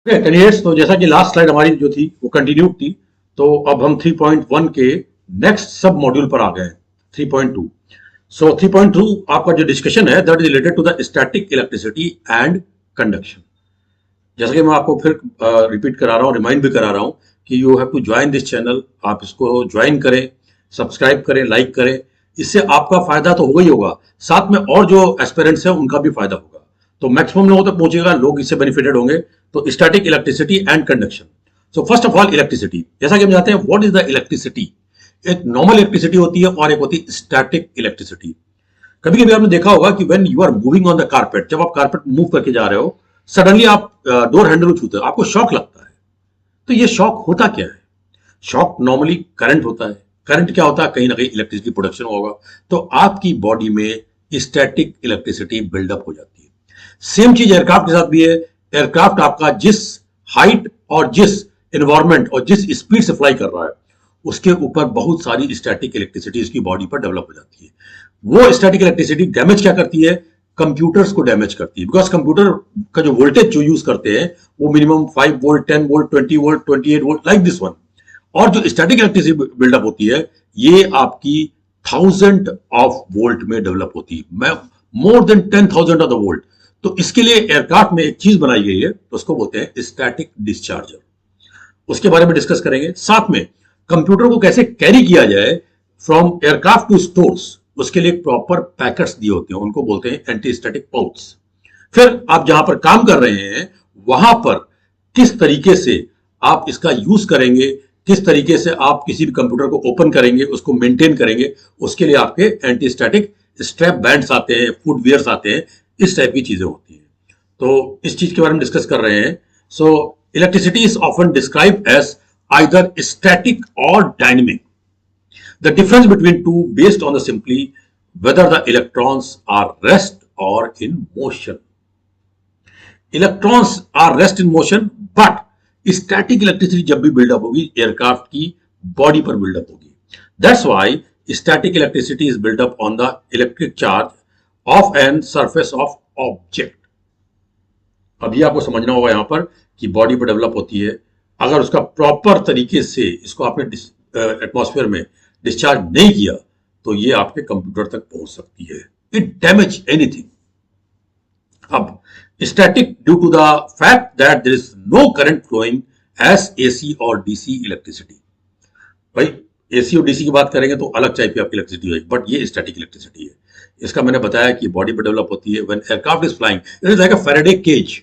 Candidates, तो जैसा कि लास्ट स्लाइड हमारी जो थी वो कंटिन्यू थी, तो अब हम 3.1 के नेक्स्ट सब मॉड्यूल पर आ गए हैं, 3.2। सो 3.2 आपका जो डिस्कशन है that is related to the static electricity and conduction. जैसा कि मैं आपको फिर रिपीट करा रहा हूँ, रिमाइंड भी करा रहा हूँ कि you have to join this channel. आप इसको ज्वाइन करें, सब्सक्राइब करें, लाइक करें। इससे आपका फायदा तो होगा ही होगा, साथ में और जो एस्पिरेंट्स हैं उनका भी फायदा होगा, तो मैक्सिमम लोगों तक पहुंचेगा, लोग इससे बेनिफिटेड होंगे। तो static electricity and conduction. So first of all electricity, जैसा कि हम जानते हैं व्हाट इज द इलेक्ट्रिसिटी। एक नॉर्मल इलेक्ट्रिसिटी होती है और एक होती है स्टैटिक इलेक्ट्रिसिटी। कभी कभी आपने देखा होगा कि when you are moving on the carpet, जब आप कारपेट मूव करके जा रहे हो, सडनली आप डोर हैंडल को छूते हो, आपको शॉक लगता है। तो ये शॉक होता क्या है? शॉक नॉर्मली करंट होता है। करंट क्या होता है? कहीं ना कहीं इलेक्ट्रिसिटी प्रोडक्शन होगा, तो आपकी बॉडी में स्टैटिक इलेक्ट्रिसिटी बिल्डअप हो जाती है। सेम चीज एयरक्राफ्ट के साथ भी है। एयरक्राफ्ट आपका जिस हाइट और जिस एनवायरमेंट और जिस स्पीड से फ्लाई कर रहा है, उसके ऊपर बहुत सारी स्टैटिक इलेक्ट्रिसिटी उसकी बॉडी पर डेवलप हो जाती है। वो स्टैटिक इलेक्ट्रिसिटी डैमेज क्या करती है? कंप्यूटर्स को डैमेज करती है, बिकॉज कंप्यूटर का जो वोल्टेज जो यूज करते हैं वो minimum 5 volt, 10 volt, 20 volt, 28 volt, like this one. और जो स्टैटिक इलेक्ट्रिसिटी बिल्डअप होती है ये आपकी 1000 ऑफ वोल्ट में डेवलप होती है, more than 10,000 of the volt. तो इसके लिए एयरक्राफ्ट में एक चीज बनाई गई है, उसको बोलते हैं स्टैटिक डिस्चार्जर। उसके बारे में डिस्कस करेंगे। साथ में कंप्यूटर को कैसे कैरी किया जाए फ्रॉम एयरक्राफ्ट टू स्टोर्स, उसके लिए प्रॉपर पैकेट्स दिए होते हैं, उनको बोलते हैं एंटी स्टैटिक पाउच। फिर आप जहां पर काम कर रहे हैं वहां पर किस तरीके से आप इसका यूज करेंगे, किस तरीके से आप किसी भी कंप्यूटर को ओपन करेंगे, उसको मेंटेन करेंगे, उसके लिए आपके एंटी स्टैटिक स्ट्रैप बैंड्स आते हैं, फुट वियर्स आते हैं, इस टाइप की चीजें होती हैं। तो इस चीज के बारे में डिस्कस कर रहे हैं। So electricity is often described as either static और dynamic. The difference between two based on the simply whether the electrons are rest or in motion. Electrons are rest in motion, but static electricity जब भी buildup होगी aircraft की body पर buildup होगी। That's why static electricity is built up on the electric charge of an surface of object. अभी आपको समझना होगा यहां पर कि बॉडी पर डेवलप होती है, अगर उसका प्रॉपर तरीके से इसको आपने एटमॉस्फेयर में डिस्चार्ज नहीं किया तो ये आपके कंप्यूटर तक पहुंच सकती है, इट डैमेज एनीथिंग। अब static due to the fact that there is no current flowing as AC और डीसी इलेक्ट्रिसिटी। भाई एसी और डीसी की बात करेंगे तो अलग टाइप की आपकी इलेक्ट्रिसिटी होगी, बट ये स्टैटिक इलेक्ट्रिसिटी है। इसका मैंने बताया कि बॉडी पर डेवलप होती है when aircraft is flying. It is like a Faraday cage.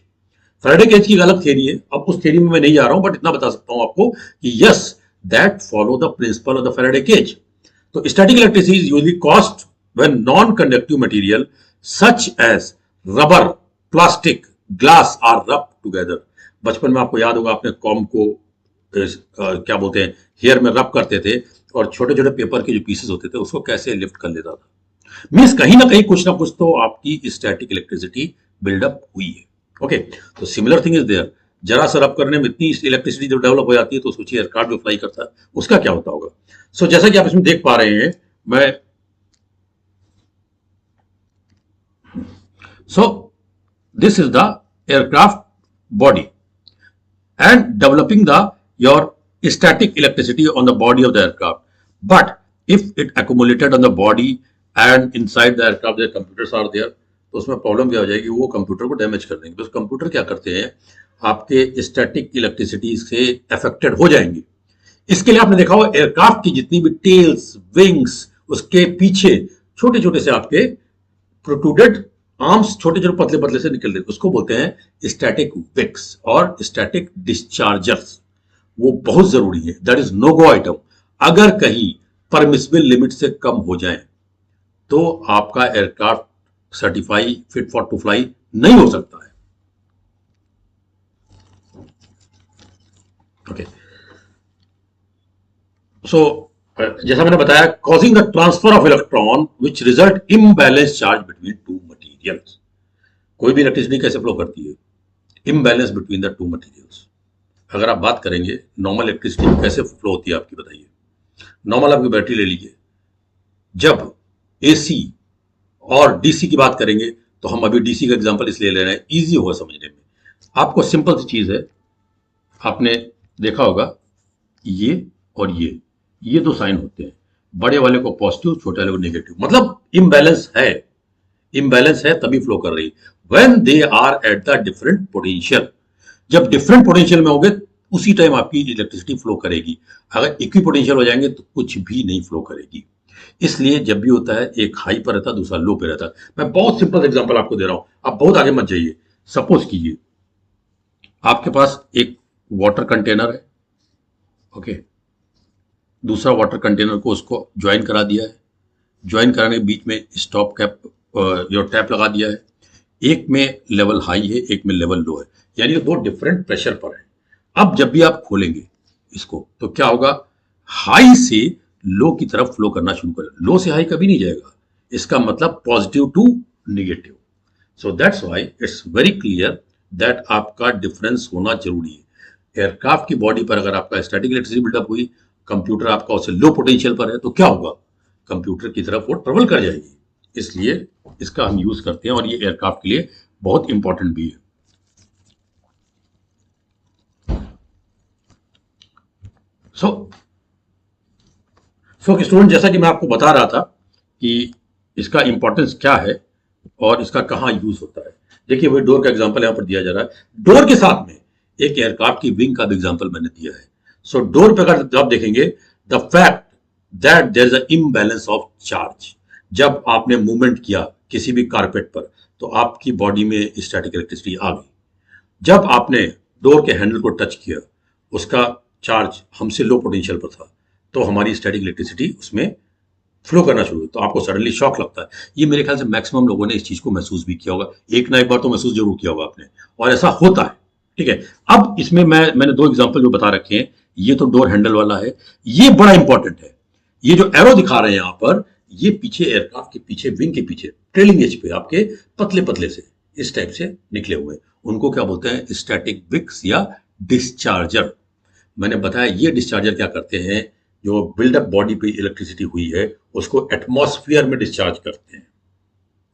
Faraday cage की एक अलग थ्योरी है, अब उस थ्योरी में मैं नहीं जा रहा हूं, बट इतना बता सकता हूं आपको कि yes that follow the principle of the Faraday cage. So static electricity is usually caused when non-conductive material such as rubber, plastic, glass are rubbed together. बचपन में आपको याद होगा आपने कॉम को क्या बोलते हैं हेयर में रब करते थे और छोटे छोटे पेपर के जो पीसेस होते थे उसको कैसे लिफ्ट कर लेता था। मीन्स कहीं ना कुछ तो आपकी स्टैटिक इलेक्ट्रिसिटी बिल्डअप हुई है। ओके, तो सिमिलर थिंग इज देयर। जरा सा रब करने में इतनी इलेक्ट्रिसिटी जब डेवलप हो जाती है तो सोचिए एयरक्राफ्ट जो फ्लाई करता है उसका क्या होता होगा। सो जैसा कि आप इसमें देख पा रहे हैं, मैं सो this is the aircraft body and developing the your static electricity on the body of the aircraft. But if it accumulated on the body and inside the aircraft the computers are there, तो उसमें problem क्या हो जाएगी, वो computer को damage कर देंगे। बस कंप्यूटर क्या करते हैं, आपके स्टैटिक इलेक्ट्रिसिटी से अफेक्टेड हो जाएंगे। इसके लिए आपने देखा होगा एयरक्राफ्ट की जितनी भी टेल्स, विंग्स, उसके पीछे छोटे छोटे से आपके प्रोट्रूडेड आर्म्स, छोटे छोटे पतले पतले से निकल रहे, उसको बोलते हैं स्टैटिक विक्स और स्टैटिक डिस्चार्जर्स। वो बहुत जरूरी है, that is no go item. अगर कहीं परमिसिबल लिमिट से कम हो जाए तो आपका aircraft certify fit for to fly नहीं हो सकता है। ओके, सो जैसा मैंने बताया, causing the transfer of electron which result imbalance charge between two materials. कोई भी इलेक्ट्रिसिटी कैसे फ्लो करती है, imbalance between the two materials. अगर आप बात करेंगे नॉर्मल इलेक्ट्रिसिटी कैसे फ्लो होती है आपकी, बताइए। नॉर्मल आपकी बैटरी ले लीजिए, जब एसी और डीसी की बात करेंगे तो हम अभी डीसी का एग्जांपल इसलिए ले रहे हैं इजी होगा समझने में। आपको सिंपल सी चीज है, आपने देखा होगा ये और ये दो साइन होते हैं, बड़े वाले को पॉजिटिव, छोटे वाले को नेगेटिव, मतलब इम्बैलेंस है तभी फ्लो कर रही। When they are at the different potential, जब डिफरेंट पोटेंशियल में होंगे उसी टाइम आपकी इलेक्ट्रिसिटी फ्लो करेगी। अगर इक्वी पोटेंशियल हो जाएंगे तो कुछ भी नहीं फ्लो करेगी। इसलिए जब भी होता है एक हाई पर रहता है, दूसरा लो पे रहता है। मैं बहुत सिंपल एग्जांपल आपको दे रहा हूं, आप बहुत आगे मत जाइए। सपोज कीजिए आपके पास एक वाटर कंटेनर है, ओके, दूसरा वाटर कंटेनर को उसको ज्वाइन करा दिया है, ज्वाइन कराने के बीच में स्टॉप कैप योर टैप लगा दिया है। एक में लेवल हाई है, एक में लेवल लो है, यानी ये दो डिफरेंट प्रेशर पर है। अब जब भी आप खोलेंगे इसको तो क्या होगा, हाई से लो की तरफ फ्लो करना शुरू कर, लो से हाई कभी नहीं जाएगा। इसका मतलब positive to negative. So that's why it's very clear that आपका डिफरेंस होना जरूरी है। एयरक्राफ्ट की बॉडी पर अगर आपका स्टैटिक इलेक्ट्रिसिटी बिल्डअप हुई, कंप्यूटर आपका उससे लो पोटेंशियल पर है, तो क्या होगा, कंप्यूटर की तरफ वो ट्रेवल कर जाएगी। इसलिए इसका हम यूज करते हैं और ये एयरक्राफ्ट के लिए बहुत इंपॉर्टेंट भी है। सो स्टूडेंट, जैसा कि मैं आपको बता रहा था कि इसका इंपॉर्टेंस क्या है और इसका कहाँ यूज होता है। देखिए वही डोर का एग्जांपल यहाँ पर दिया जा रहा है। डोर के साथ में एक एयरक्राफ्ट की विंग का भी एग्जांपल मैंने दिया है। सो डोर पे अगर आप देखेंगे, the fact that there is a imbalance of charge, जब आपने मूवमेंट किया किसी भी कारपेट पर तो आपकी बॉडी में स्टैटिक इलेक्ट्रिसिटी आ गई। जब आपने डोर के हैंडल को टच किया, उसका चार्ज हमसे लो पोटेंशियल पर था, तो हमारी स्टैटिक इलेक्ट्रिसिटी उसमें फ्लो करना शुरू हुई, तो आपको सडनली शॉक लगता है। ये मेरे ख्याल से मैक्सिमम लोगों ने इस चीज को महसूस भी किया होगा, एक ना एक बार तो महसूस जरूर किया होगा आपने, और ऐसा होता है। ठीक है, अब इसमें मैंने दो एग्जांपल जो बता रखे हैं, ये तो डोर हैंडल वाला है, ये बड़ा इंपॉर्टेंट है। ये जो एरो दिखा रहे हैं यहां पर, ये पीछे एयरक्राफ्ट के पीछे, विंग के पीछे ट्रेलिंग एज पे आपके पतले पतले से इस टाइप से निकले हुए, उनको क्या बोलते हैं, स्टैटिक विक्स या डिस्चार्जर। मैंने बताया ये डिस्चार्जर क्या करते हैं, जो बिल्डअप बॉडी पे इलेक्ट्रिसिटी हुई है उसको एटमॉस्फेयर में डिस्चार्ज करते हैं।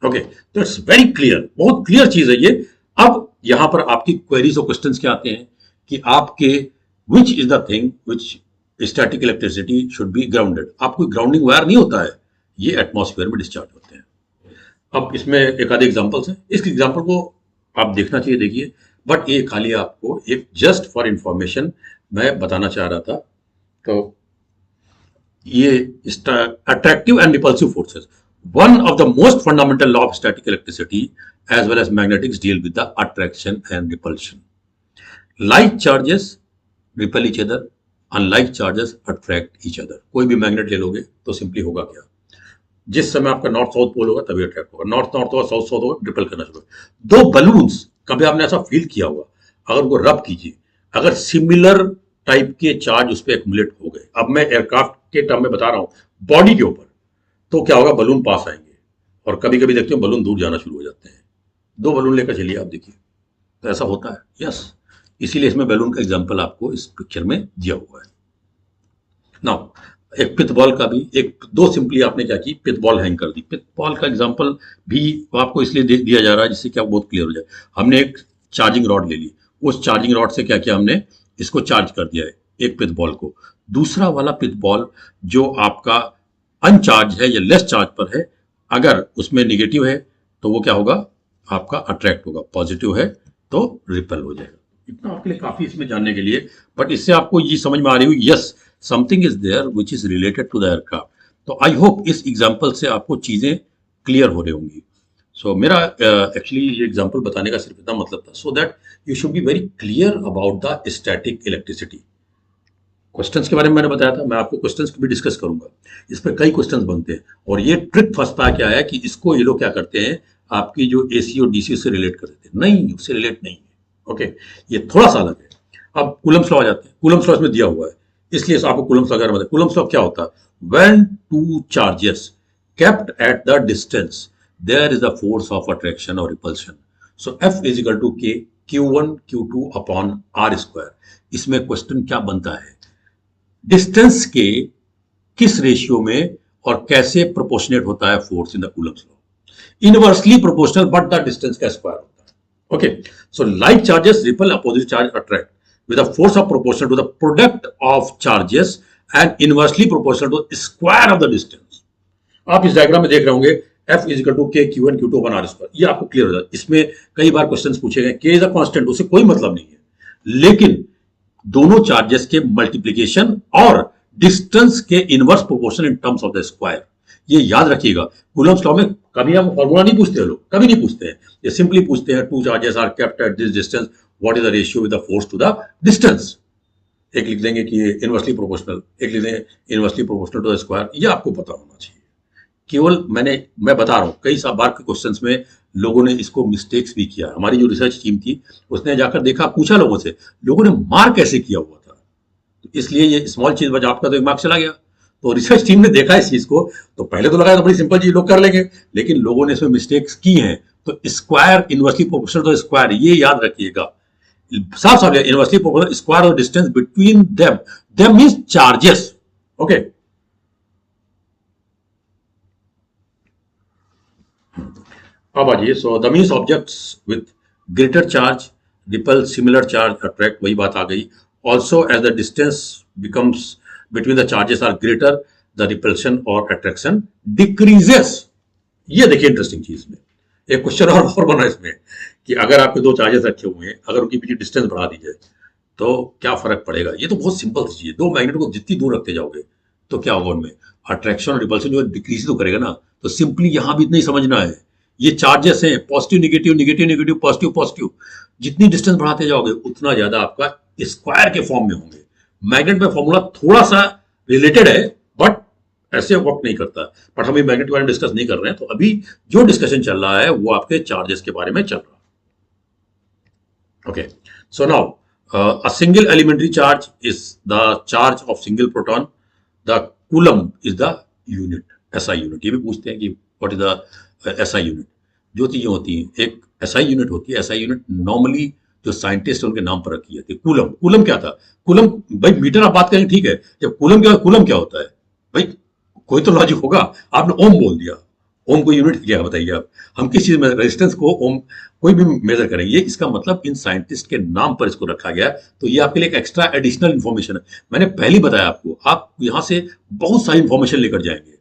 ओके, तो इट्स वेरी क्लियर, बहुत क्लियर चीज है ये। अब यहां पर आपकी क्वेरीज और क्वेश्चंस क्या आते हैं कि आपके विच is the thing which static electricity should be grounded. आपको ग्राउंडिंग वायर नहीं होता है, ये एटमॉस्फेयर में डिस्चार्ज होते हैं। अब इसमें एक आधे एग्जांपल्स हैं, इस एग्जांपल को आप देखना चाहिए, देखिए, बट ये खाली आपको एक जस्ट फॉर इंफॉर्मेशन मैं बताना चाह रहा था। तो ये attractive and repulsive forces, one of the most fundamental law of static electricity as well as magnetics deal with the attraction and repulsion. Like charges repel each other, unlike charges attract each other. कोई भी magnet ले लोगे तो simply होगा क्या, जिस समय आपका नॉर्थ साउथ पोल होगा तभी अट्रैक्ट होगा, नॉर्थ नॉर्थ होगा, साउथ साउथ होगा, रिपल करना शुरू होगा। दो बलून्स, कभी आपने ऐसा फील किया होगा, अगर उनको रब कीजिए, अगर सिमिलर टाइप के चार्ज उस पर एक्मुलेट हो गए, अब मैं एयरक्राफ्ट के टर्म में बता रहा हूं, बॉडी के ऊपर, तो क्या होगा, बलून पास आएंगे और कभी कभी देखते हो बलून दूर जाना शुरू हो जाते हैं। दो बलून लेकर चलिए, आप देखिए, तो ऐसा होता है। यस, इसीलिए इसमें बैलून का एग्जांपल आपको इस पिक्चर में दिया हुआ है। नाउ एक पिथ बॉल का भी एक दो सिंपली आपने क्या की, पिथ बॉल हैंग कर दी। पिथ बॉल का एग्जांपल भी आपको इसलिए दिया जा रहा है जिससे क्या बहुत क्लियर हो जाए। हमने एक चार्जिंग रॉड ले ली, उस चार्जिंग रॉड से क्या किया, हमने इसको चार्ज कर दिया है, एक पिथ बॉल को। दूसरा वाला पिथ बॉल जो आपका अनचार्ज है या लेस चार्ज पर है, अगर उसमें निगेटिव है तो वो क्या होगा, आपका अट्रैक्ट होगा, पॉजिटिव है तो रिपेल हो जाएगा। इतना आपके लिए काफी इसमें जानने के लिए, बट इससे आपको ये समझ में आ रही होगी, yes something is there which is related to the aircraft. तो आई होप इस एग्जांपल से आपको चीजें क्लियर हो रही होंगी। सो मेरा एक्चुअली ये एग्जांपल बताने का सिर्फ इतना मतलब था, so that you should be very clear about the static electricity. Questions के बारे में मैंने बताया था, मैं आपको क्वेश्चंस भी डिस्कस करूंगा, इस पर कई क्वेश्चंस बनते हैं। और ये ट्रिक फंसता क्या है कि इसको ये लोग क्या करते हैं, आपकी जो एसी और डीसी से रिलेट कर देते हैं, नहीं, उससे रिलेट नहीं है। ओके, ये थोड़ा सा अलग है। अब कूलम्स लॉ आ जाते हैं, कूलम्स लॉ इसमें दिया हुआ है, इसलिए आपको कूलम्स लॉ के बारे में बताया। कूलम्स लॉ क्या होता है, when two charges kept at the distance there is the force of attraction और repulsion. So F is equal to K Q1 Q2 upon R square. इसमें क्वेश्चन क्या बनता है, डिस्टेंस के किस रेशियो में और कैसे प्रोपोर्शनेट होता है force in the Coulomb's law, inversely proportional but the distance का स्क्वायर होता है। Okay, so like charges ripple, opposite charge attract, with a force of proportional to the product of charges and inversely proportional to square of the distance. आप इस diagram में देख रहे होंगे F is equal to K Q N Q two upon R square, ये आपको clear हो जाता है। इसमें कई बार क्वेश्चंस पूछे गए, के इज अ कांस्टेंट, उससे कोई मतलब नहीं है, लेकिन दोनों चार्जेस के मल्टीप्लीकेशन और डिस्टेंस के inverse proportion in terms of the square, ये याद रखिएगा। कूलम्स लॉ में कभी हम फॉर्मूला नहीं पूछते हैं, लोग कभी नहीं पूछते हैं, ये सिंपली पूछते हैं two charges are kept at this distance, what is the ratio with the force to the distance. एक लिख देंगे कि ये इनवर्सली प्रोपोर्शनल, एक लिख देंगे inversely proportional to the square, ये आपको पता होना चाहिए। केवल मैं बता रहा हूं, कई साल बार के क्वेश्चंस में लोगों ने इसको मिस्टेक्स भी किया। हमारी जो रिसर्च टीम थी उसने जाकर देखा, पूछा लोगों से, लोगों ने मार्क कैसे किया हुआ था, तो इसलिए ये स्मॉल चीज बचा, आपका तो एक मार्क चला गया। तो रिसर्च टीम ने देखा इस चीज को, तो पहले तो लगा तो बड़ी सिंपल चीज लोग कर लेंगे, लेकिन लोगों ने इसमें मिस्टेक्स की हैं। तो square inversely proportional to square, ये याद रखिएगा, साफ साफ इनवर्सली प्रोपोर्शनल स्क्वायर और distance between them means charges. Okay, अब आइए, so the means objects with greater charge repel, similar charge attract, वही बात आ गई। Also as the distance becomes between the charges are greater, the repulsion और attraction decreases. ये देखिए interesting चीज में एक क्वेश्चन और बना इसमें कि अगर आपके दो चार्जेस रखे हुए हैं, अगर उनकी बीच डिस्टेंस बढ़ा दी जाए तो क्या फर्क पड़ेगा। ये तो बहुत सिंपल सी चीज है, दो मैग्नेट को जितनी दूर रखते जाओगे तो क्या होगा, उनमें अट्रैक्शन और रिपल्शन जो डिक्रीज तो करेगा ना। तो सिंपली यहां भी इतना ही समझना है, ये चार्जेस हैं, positive negative, negative negative, positive positive, जितनी डिस्टेंस बढ़ाते जाओगे उतना ज्यादा आपका स्क्वायर के फॉर्म में होंगे। मैग्नेट में फॉर्मूला थोड़ा सा रिलेटेड है, बट ऐसे वर्क नहीं करता। बट हम मैग्नेट के बारे में डिस्कस नहीं कर रहे हैं, तो अभी जो डिस्कशन चल रहा है वो आपके चार्जेस के बारे में चल रहा है। Okay, so now a single elementary charge is the charge of single proton, the coulomb is the unit, SI unit। ये भी पूछते हैं कि what is the SI unit। जो चीजें होती हैं, एक SI यूनिट होती है, SI यूनिट नॉर्मली जो साइंटिस्ट उनके नाम पर रखी जाती है। कूलम, कूलम क्या था, कूलम भाई मीटर आप बात करें ठीक है, जब कूलम क्या होता है भाई, कोई तो लॉजिक होगा। आपने ओम बोल दिया, ओम को यूनिट क्या बताइए आप, हम किस चीज में रेजिस्टेंस को ओम कोई भी मेजर करेंगे, इसका मतलब इन साइंटिस्ट के नाम पर इसको रखा गया। तो ये आपके लिए एक एक्स्ट्रा एडिशनल इंफॉर्मेशन है। मैंने पहले बताया आपको, आप यहां से बहुत सारी इंफॉर्मेशन लेकर जाएंगे,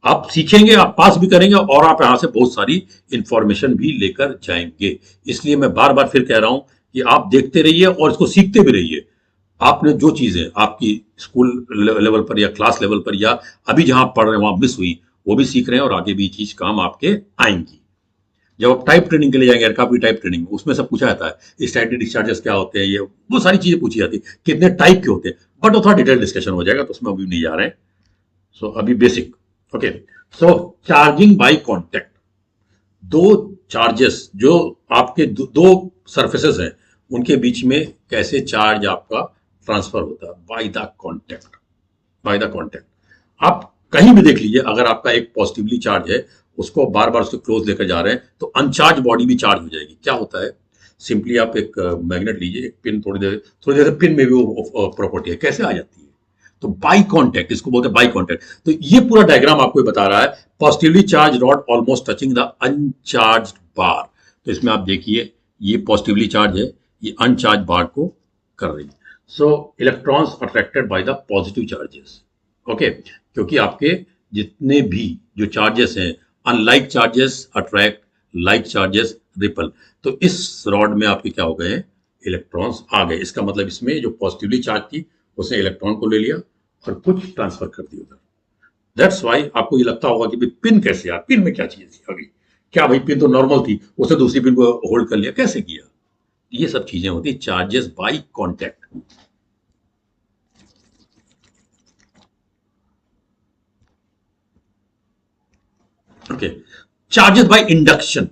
आप सीखेंगे, आप पास भी करेंगे, और आप यहां से बहुत सारी इंफॉर्मेशन भी लेकर जाएंगे। इसलिए मैं बार बार फिर कह रहा हूं कि आप देखते रहिए और इसको सीखते भी रहिए। आपने जो चीजें आपकी स्कूल लेवल पर या क्लास लेवल पर या अभी जहां पढ़ रहे हैं वहां मिस हुई, वो भी सीख रहे हैं, और आगे भी चीज काम आपके आएंगी। जब आप टाइप ट्रेनिंग के लिए जाएंगे, एयरक्राफ्ट की टाइप ट्रेनिंग, उसमें सब पूछा जाता है स्टैटिक डिस्चार्जेस क्या होते हैं, ये वो सारी चीजें पूछी जाती है, कितने टाइप के होते हैं, बट वो थोड़ा डिटेल डिस्कशन हो जाएगा, तो उसमें अभी नहीं जा रहे हैं। सो अभी basic. Okay, so charging by contact, दो चार्जेस जो आपके दो सरफेसेस हैं उनके बीच में कैसे चार्ज आपका ट्रांसफर होता है, by the contact, by the contact. आप कहीं भी देख लीजिए, अगर आपका एक पॉजिटिवली चार्ज है, उसको बार बार उसके क्लोज लेकर जा रहे हैं, तो अनचार्ज बॉडी भी चार्ज हो जाएगी। क्या होता है, सिंपली आप एक मैग्नेट लीजिए, एक पिन, थोड़ी देर से पिन में भी वो प्रॉपर्टी है, कैसे आ जाती है, तो बाई कॉन्टैक्ट, इसको बोलते हैं बाई कॉन्टैक्ट। तो ये पूरा डायग्राम आपको बता रहा है, positively charge rod almost touching the uncharge bar. तो इसमें आप देखिए, ये पॉजिटिवली चार्ज है, ये अनचार्ज बार को कर रही है। सो electrons attracted by the positive charges. Okay, क्योंकि आपके जितने भी जो चार्जेस हैं, unlike charges attract, like charges ripple. तो इस रॉड में आपके क्या हो गए हैं, इलेक्ट्रॉन्स आ गए। इसका मतलब इसमें जो पॉजिटिवली चार्ज थी उसने इलेक्ट्रॉन को ले लिया और कुछ ट्रांसफर कर दिया उधर। दैट्स वाई आपको ये लगता होगा कि भाई पिन कैसे, यार पिन में क्या चीज थी अभी, क्या भाई पिन तो नॉर्मल थी, उसने दूसरी पिन को होल्ड कर लिया, कैसे किया। ये सब चीजें होती है charges by contact. Okay, charges by induction.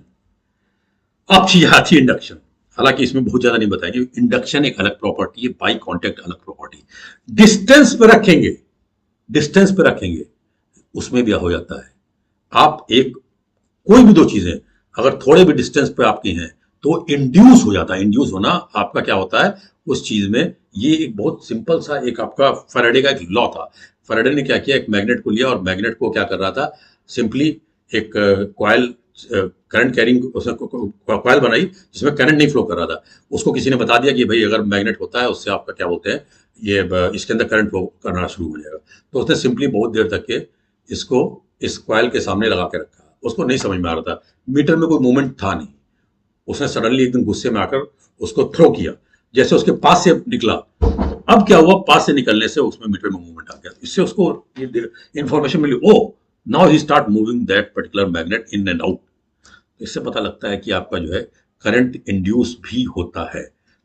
अब चीज आती है इंडक्शन, हालांकि इसमें बहुत ज्यादा नहीं बताएंगे, इंडक्शन एक अलग प्रॉपर्टी है, बाई कांटेक्ट अलग प्रॉपर्टी। डिस्टेंस पे रखेंगे, डिस्टेंस पे रखेंगे, उसमें भी हो जाता है। आप एक कोई भी दो चीजें अगर थोड़े भी डिस्टेंस पे आपकी हैं तो इंड्यूस हो जाता है। इंड्यूस होना आपका क्या होता है उस चीज में, ये एक बहुत सिंपल सा एक आपका फैराडे का एक लॉ था। फैराडे ने क्या किया, एक मैग्नेट को लिया और मैग्नेट को क्या कर रहा था, सिंपली एक कॉइल करंट कैरिंग उसने कॉइल बनाई जिसमें करंट नहीं फ्लो कर रहा था। उसको किसी ने बता दिया कि भाई अगर मैग्नेट होता है उससे आपका क्या बोलते हैं ये इसके अंदर करंट फ्लो करना शुरू हो जाएगा। तो उसने सिंपली बहुत देर तक के इसको इस कॉइल के सामने लगा के रखा। उसको नहीं समझ में आ रहा था, मीटर में कोई मूवमेंट था नहीं। उसने सडनली एकदम गुस्से में आकर उसको थ्रो किया, जैसे उसके पास से निकला। अब क्या हुआ, पास से निकलने से उसमें मीटर में मूवमेंट आ गया। इससे उसको इंफॉर्मेशन मिली, oh now he start moving that particular magnet in and out. इससे पता लगता है कि आपका जो है करंट इंड्यूस भी होता है।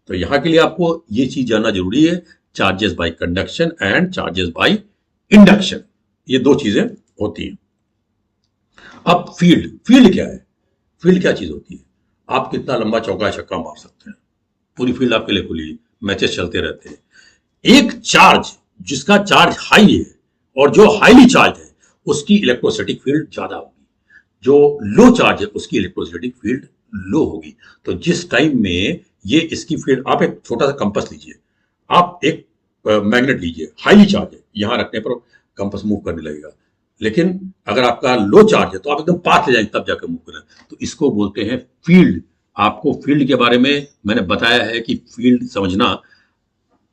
तो यहां के लिए आपको ये चीज जानना जरूरी है, charges bye conduction and charges by induction, ये दो चीजें होती हैं। अब फील्ड, फील्ड क्या है? फील्ड क्या चीज होती है? आप कितना लंबा चौका छक्का मार सकते हैं, पूरी फील्ड आपके लिए खुली, मैचेस चलते रहते हैं। एक चार्ज जिसका चार्ज हाई है और जो हाईली चार्ज है उसकी इलेक्ट्रोस्टैटिक फील्ड ज्यादा होगी, जो लो चार्ज है उसकी इलेक्ट्रोस्टैटिक फील्ड लो होगी। तो जिस टाइम में ये इसकी फील्ड, आप एक छोटा सा कंपास लीजिए, आप एक मैग्नेट लीजिए, हाईली चार्ज है, यहां रखने पर कंपास मूव करने लगेगा। लेकिन अगर आपका लो चार्ज है तो आप एकदम पास ले जाएंगे तब जाकर मूव करें। तो इसको बोलते हैं फील्ड। आपको फील्ड के बारे में मैंने बताया है कि फील्ड समझना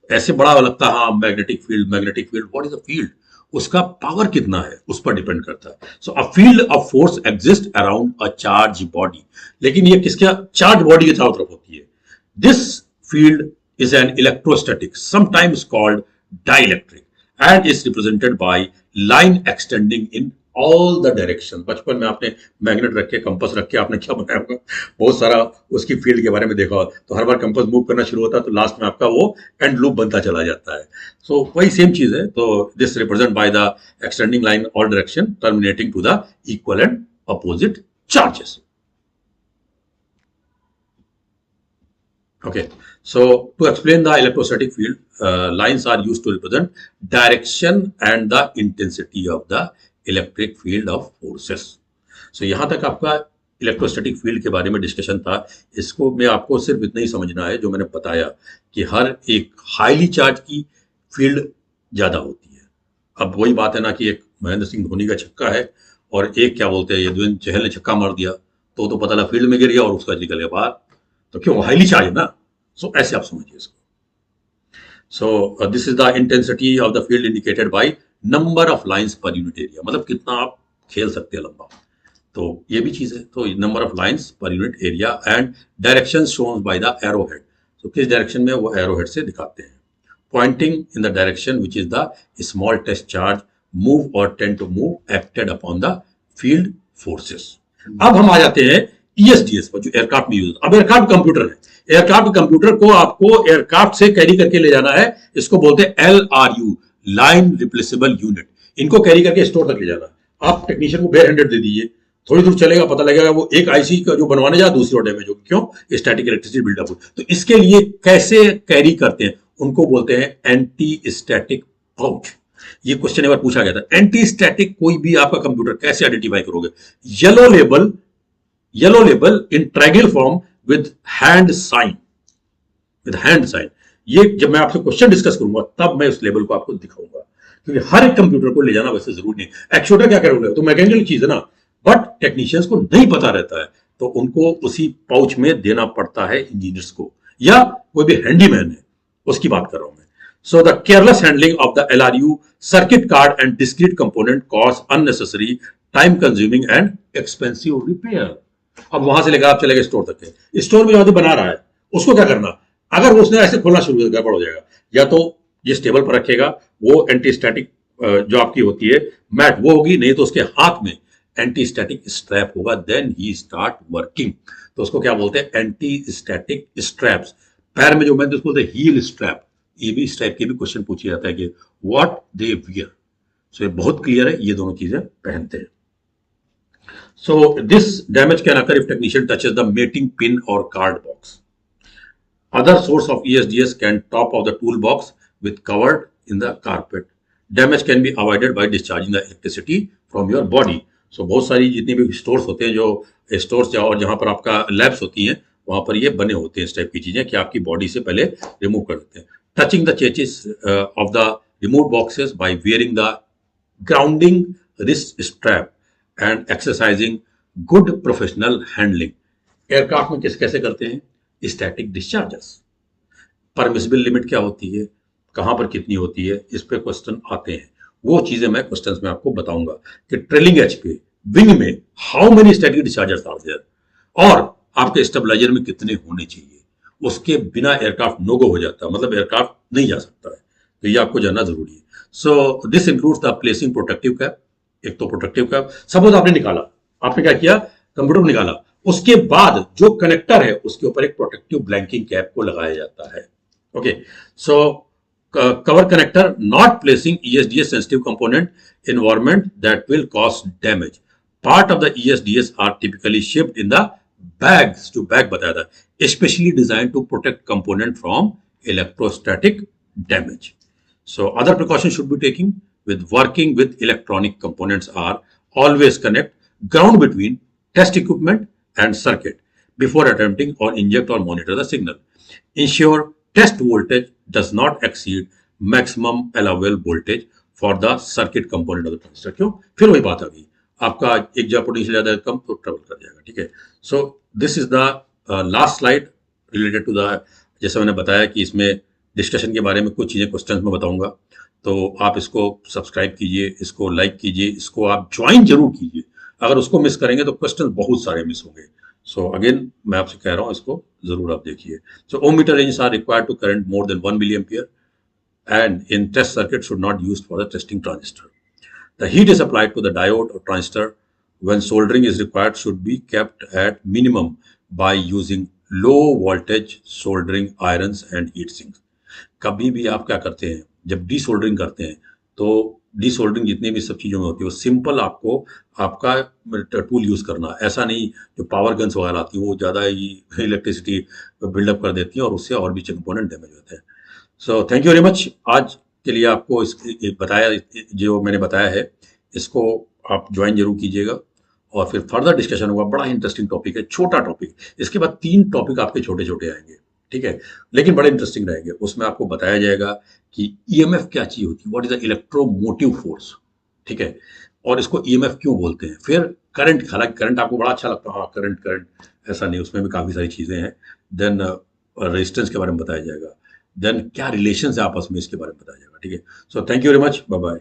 ऐसे बड़ा लगता है, हाँ magnetic field, magnetic field, what is a field? उसका पावर कितना है उस पर डिपेंड करता है। So a field of force exist around a charge body. लेकिन ये किसका? चार्ज बॉडी के चारों तरफ होती है। This field is an electrostatic, sometimes called dielectric, and is represented by line extending in all the direction। बचपन में आपने मैग्नेट रख के, कंपास रख के आपने क्या बनाया होगा, बहुत सारा उसकी फील्ड के बारे में देखा होगा। तो हर बार कंपास मूव करना शुरू होता है तो लास्ट में आपका वो एंड लूप बनता चला जाता है। सो वही सेम चीज है। तो this represent by the extending line all direction terminating to the equal and opposite charges. Okay, so to explain the electrostatic field, lines are used to represent direction and the intensity of the electric field of forces. So यहाँ तक आपका electrostatic field के बारे में discussion था। इसको मैं आपको सिर्फ इतना ही समझना है जो मैंने बताया कि हर एक हाईली चार्ज की फील्ड ज्यादा होती है। अब वही बात है ना कि एक महेंद्र सिंह धोनी का छक्का है और एक क्या बोलते हैं यदुवेंद्र चहल ने छक्का मार दिया तो पता लगा फील्ड में गिर गया और उसका निकल गया बाहर। तो क्यों? हाईली चार्ज है ना। सो ऐसे आप समझिए इसको। सो this is the intensity of the field indicated by number of lines per unit area, मतलब कितना आप खेल सकते हैं लंबा। तो ये भी चीज है। तो number of lines per unit area and direction shown by the arrow head. तो किस डायरेक्शन में वो एरो हेड से दिखाते हैं। Pointing in the direction which is the small test charge move और tend to move acted upon the field forces. अब हम आ जाते हैं ईएसडीएस पर, जो एयरक्राफ्ट में यूज होता है। अब एयरक्राफ्ट कंप्यूटर है, एयरक्राफ्ट कंप्यूटर को आपको एयरक्राफ्ट से कैरी करके ले जाना है। इसको बोलते हैं LRU, लाइन रिप्लेसेबल यूनिट। इनको कैरी करके स्टोर तक ले जाना है। आप टेक्नीशियन को बेयर हैंडेड दे दीजिए, थोड़ी दूर चलेगा, पता लगेगा वो एक आईसी का जो बनवाने जा दूसरी और डैमेज होगी। क्यों? स्टैटिक इलेक्ट्रिसिटी बिल्डअप हो। तो इसके लिए कैसे कैरी करते हैं, उनको बोलते हैं एंटी स्टैटिक पाउच। ये क्वेश्चन एक बार पूछा गया था। एंटी स्टैटिक कोई भी आपका कंप्यूटर कैसे आइडेंटिफाई करोगे? Yellow label in triangle form with hand sign, ये जब मैं आपसे क्वेश्चन डिस्कस करूंगा तब मैं उस लेबल को आपको दिखाऊंगा, क्योंकि हर एक कंप्यूटर को ले जाना वैसे जरूरी नहीं। एक्चुएटर क्या करोगे? तो मैकेनिकल चीज है ना, बट टेक्नीशियंस को नहीं पता रहता है तो उनको उसी पाउच में देना पड़ता है इंजीनियर्स को, या कोई भी हैंडीमैन है उसकी बात कर रहा हूं मैं। So the careless handling of the LRU circuit card and discrete component cause unnecessary, time-consuming and expensive repair. अब वहां से लेकर आप चले गए स्टोर तक के, स्टोर में जो बना रहा है उसको क्या करना? अगर उसने ऐसे खोलना शुरू कर गड़बड़ हो जाएगा। या तो जिस टेबल पर रखेगा वो एंटी स्टैटिक जो आपकी होती है मैट वो होगी, नहीं तो उसके हाथ में एंटी स्टैटिक स्ट्रैप होगा, देन ही स्टार्ट वर्किंग। तो उसको क्या बोलते हैं? Anti static straps. पैर में जो मैं बोलते हैं हील स्ट्रैप, ये भी इस टाइप के भी क्वेश्चन पूछा जाता है कि व्हाट दे वियर। सो ये बहुत क्लियर है, ये दोनों चीजें पहनते हैं। So this damage can occur if technician touches the mating pin or card box. Other source of ESDS can top of the toolbox with covered in the carpet. Damage can be avoided by discharging the electricity from your body. So बहुत सारी जितनी भी stores होते हैं, जो stores और जहां पर आपका लैब्स होती हैं, वहां पर ये बने होते हैं इस टाइप की चीजें कि आपकी बॉडी से पहले रिमूव कर देते हैं। Touching the chassis of the removed boxes by wearing the grounding wrist strap and exercising good professional handling. Aircraft में कैसे कैसे करते हैं? स्टैटिक डिस्चार्जेस, परमिसिबल लिमिट क्या होती है, कहां पर कितनी होती है, इस पे क्वेश्चन आते हैं। वो चीजें मैं क्वेश्चंस में आपको बताऊंगा कि ट्रेलिंग एज पे विंग में how many static discharges are there, और आपके स्टेबलाइजर में कितने होने चाहिए। उसके बिना एयरक्राफ्ट नो गो हो जाता है, मतलब एयरक्राफ्ट नहीं जा सकता है। तो ये आपको जानना जरूरी है। So this includes the placing protective cap. एक तो प्रोटेक्टिव कैप, सपोज आपने निकाला, आपने क्या किया, कंप्यूटर को निकाला, उसके बाद जो कनेक्टर है उसके ऊपर एक प्रोटेक्टिव ब्लैंकिंग कैप को लगाया जाता है। Okay, so cover connector not placing ESDS sensitive component environment that will cause damage. Part of the ESDS are typically shipped in the bags, जो बैग बताया था, especially designed to protect component from electrostatic damage. So other precautions should be taken with working with electronic components are always connect ground between test equipment and circuit before attempting or inject or monitor the signal. Ensure test voltage does not exceed maximum allowable voltage for the circuit component of the transistor. क्यों? फिर वही बात आ गई, आपका एक जगह potential ज्यादा है कम तो ट्रेवल कर जाएगा। ठीक है, so this is the last slide related to the, जैसे मैंने बताया कि इसमें डिस्कशन के बारे में कुछ चीजें क्वेश्चंस में बताऊंगा, तो आप इसको सब्सक्राइब कीजिए, इसको लाइक कीजिए, इसको आप ज्वाइन जरूर कीजिए। अगर उसको मिस करेंगे तो क्वेश्चन बहुत सारे मिस होंगे। सो अगेन मैं आपसे कह रहा हूँ, इसको जरूर आप देखिए। So ohm meter range are required to current more than 1 milliampere and in test circuit should not used for the testing transistor. The heat is applied to the diode or transistor when soldering is required should be kept at minimum by using low voltage soldering irons and heat sinks. कभी भी आप क्या करते हैं, जब D soldering करते हैं तो डी सोल्डरिंग जितनी भी सब चीज़ों में होती है वो सिंपल आपको आपका टूल यूज़ करना, ऐसा नहीं जो पावर गन्स वगैरह आती है वो ज़्यादा ही इलेक्ट्रिसिटी बिल्डअप कर देती हैं और उससे और भी कंपोनेंट डैमेज होते हैं। सो थैंक यू वेरी मच। आज के लिए आपको बताया, जो मैंने बताया है इसको आप ज्वाइन जरूर कीजिएगा और फिर फर्दर डिस्कशन होगा। बड़ा इंटरेस्टिंग टॉपिक है, छोटा टॉपिक, इसके बाद 3 टॉपिक आपके छोटे छोटे आएंगे। ठीक है, लेकिन बड़े इंटरेस्टिंग रहेंगे। उसमें आपको बताया जाएगा कि ईएमएफ क्या चीज होती है, what is the electromotive force. ठीक है, और इसको ईएमएफ क्यों बोलते हैं। फिर करंट, हालांकि करंट आपको बड़ा अच्छा लगता है, हाँ करंट करंट, ऐसा नहीं, उसमें भी काफी सारी चीजें हैं। देन रेजिस्टेंस के बारे में बताया जाएगा, देन क्या रिलेशन है आपस में, इसके बारे में बताया जाएगा। ठीक है, so thank you very much, bye bye.